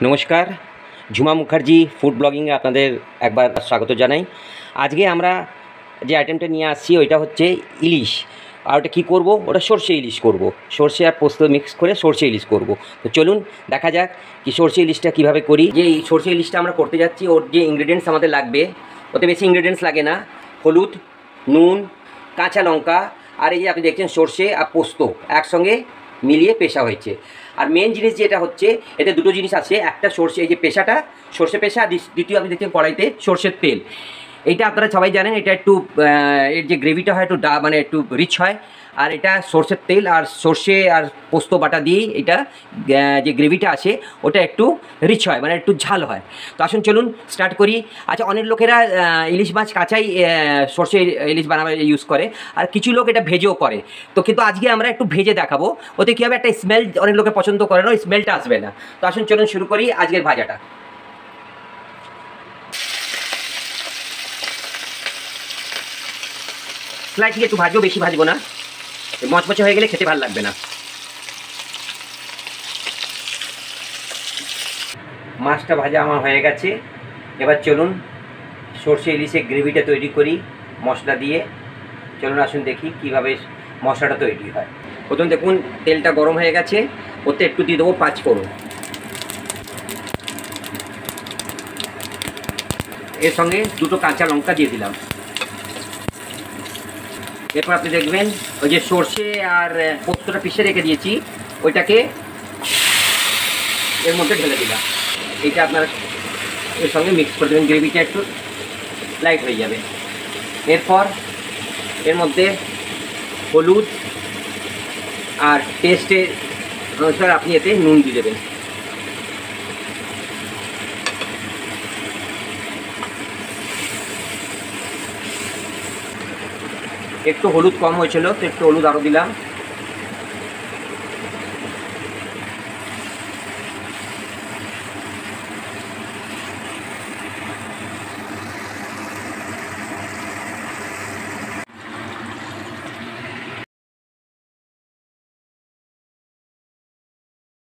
নমস্কার, ঝুমা মুখার্জি ফুড ব্লগিংয়ে আপনাদের একবার স্বাগত জানাই। আজকে আমরা যে আইটেমটা নিয়ে আসছি ওইটা হচ্ছে ইলিশ। আর ওটা কী করবো, ওটা সর্ষে ইলিশ করব। সর্ষে আর পোস্ত মিক্স করে সর্ষে ইলিশ করব। তো চলুন দেখা যাক কি সর্ষে ইলিশটা কীভাবে করি। যে এই সর্ষে ইলিশটা আমরা করতে যাচ্ছি, ওর যে ইনগ্রিডিয়েন্টস আমাদের লাগবে, ওতে বেশি ইনগ্রিডিয়েন্টস লাগে না। হলুদ, নুন, কাঁচা লঙ্কা, আর এই যে আপনি দেখছেন সর্ষে আর পোস্ত একসঙ্গে মিলিয়ে পেশা হয়েছে। আর মেন জিনিস যেটা হচ্ছে, এতে দুটো জিনিস আছে। একটা সর্ষে, এই যে পেশাটা সর্ষে পেশা, আর দ্বিতীয় আপনি দেখছেন কড়াইতে সর্ষের তেল। এইটা আপনারা সবাই জানেন, এটা একটু এর যে গ্রেভিটা হয় একটু মানে একটু রিচ হয়। আর এটা সর্ষের তেল আর সর্ষে আর পোস্ত বাটা দিয়েই এটা যে গ্রেভিটা আছে ওটা একটু রিচ হয়, মানে একটু ঝাল হয়। তো আসুন চলুন স্টার্ট করি। আচ্ছা, অনেক লোকেরা ইলিশ মাছ কাঁচাই সর্ষে ইলিশ বানাবার ইউজ করে, আর কিছু লোক এটা ভেজেও করে। তো কিন্তু আজকে আমরা একটু ভেজে দেখাবো, ওতে কী হবে, একটা স্মেল অনেক লোকে পছন্দ করে না, ওই স্মেলটা আসবে না। তো আসুন চলুন শুরু করি আজকের ভাজাটা। স্লাইটলি একটু ভাজবো, বেশি ভাজবো না, মচমচে হয়ে গেলে খেতে ভালো লাগবে না। মাছটা ভাজা আমার হয়ে গেছে। এবার চলুন সর্ষে ইলিশের গ্রেভিটা তৈরি করি মশলা দিয়ে। চলুন আসুন দেখি কিভাবে মশলাটা তৈরি হয়। প্রথম দেখুন তেলটা গরম হয়ে গেছে, ওতে একটু দিয়ে দেবো পাঁচফোড়ন। এর সঙ্গে দুটো কাঁচা লঙ্কা দিয়ে দিলাম। এরপর আপনি দেখবেন ওই যে সর্ষে আর পোস্তটা পিষে রেখে দিয়েছি, ওইটাকে এর মধ্যে ঢেলে দিলাম। এইটা আপনারা এর সঙ্গে মিক্স করে দেবেন, গ্রেভিটা একটু লাইট হয়ে যাবে। এরপর এর মধ্যে হলুদ আর টেস্টের অনুসার আপনি এতে নুন দিয়ে দেবেন। একটু হলুদ কম হয়েছিল, তো একটু হলুদ আরও দিলাম।